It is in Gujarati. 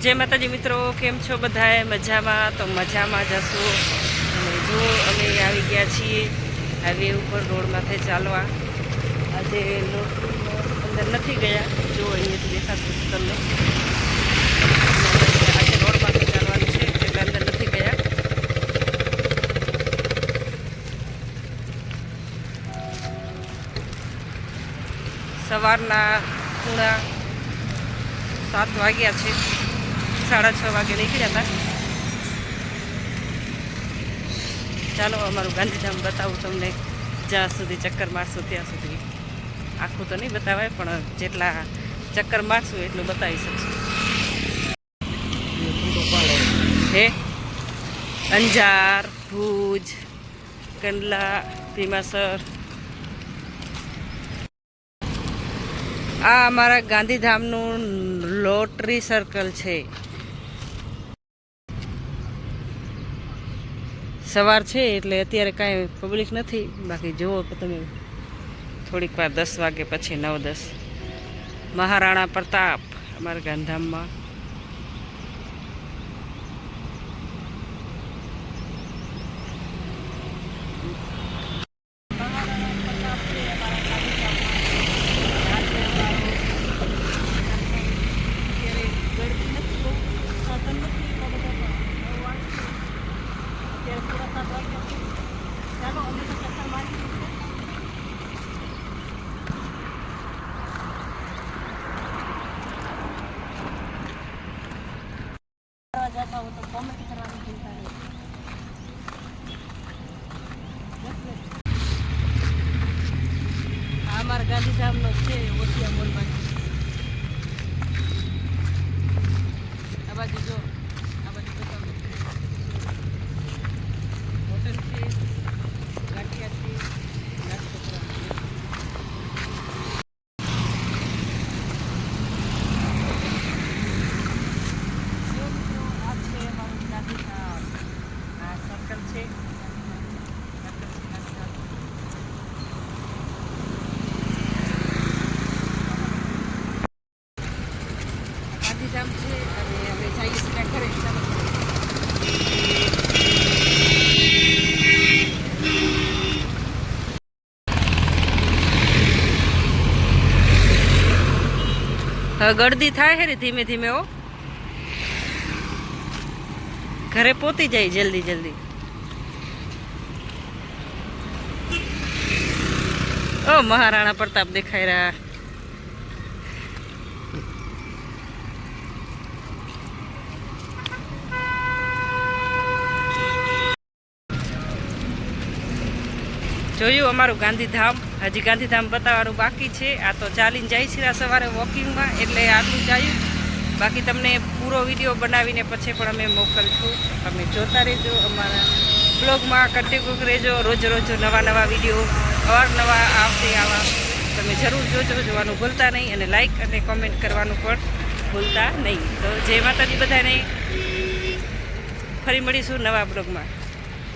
जय माताजी मित्रों, केम छो बधाए? मजामां? तो मजामां जशो। અને જો અમે આવી ગયા છીએ હાઈવે ઉપર રોડ માથે ચાલવા. આજે અંદર નથી ગયા, જો અહીંયાથી દેખાતું તમને. આજે રોડ માથે ચાલવાનું છે એટલે અંદર નથી ગયા. સવારના 7 વાગ્યા છે. 6:30 વાગે નીકળ્યા હતા. ચાલો અમારું ગાંધીધામ બતાવું તમને. જ્યાં સુધી ચક્કર મારશું ત્યાં સુધી. આખું તો નહીં બતાવાય, પણ જેટલા ચક્કર મારશું એટલું બતાવી શકશું. હે અંજાર, ભુજ, કંડલા, ભીમાસર. આ અમારા ગાંધીધામનું લોટરી સર્કલ છે. સવાર છે એટલે અત્યારે કાંઈ પબ્લિક નથી. બાકી જુઓ કે તમે થોડીક વાર 10 વાગે પછી 9-10 મહારાણા પ્રતાપ અમારા ગાંધીધામમાં. जाता हो तो कमेंट करवानी भूलता नहीं. हमारा गांधीधाम नो छे ओसिया मोल में. आ बाजू जो आ बाजू बताओ होटल छे, गांठिया छे, नास्ता ગાંધીધામ છે અને અમે જઈએ છીએ ઘરે. હવે ગળદી થાય છે ને ધીમે ધીમે. ઓ ઘરે પહોંચી જાય જલ્દી જલ્દી. ઓ મહારાણા પ્રતાપ દેખાઈ રહ્યા. જોયું અમારું ગાંધીધામ. હજી ગાંધીધામ બતાવવાનું બાકી છે. આ તો ચાલીને જાય છે સવારે વોકિંગમાં, એટલે આટલું જાયું. બાકી તમને પૂરો વિડીયો બનાવીને પછી પણ અમે મોકલશું. તમે જોતા રહેજો અમારા બ્લોગમાં, કન્ટિન્યુ રહેજો. રોજ રોજ નવા વિડીયો અવારનવાર આવશે. આવા તમે જરૂર જોવાનું ભૂલતા નહીં, અને લાઈક અને કોમેન્ટ કરવાનું પણ ભૂલતા નહીં. તો જય માતાજી બધાને. ફરી મળીશું નવા બ્લોગમાં.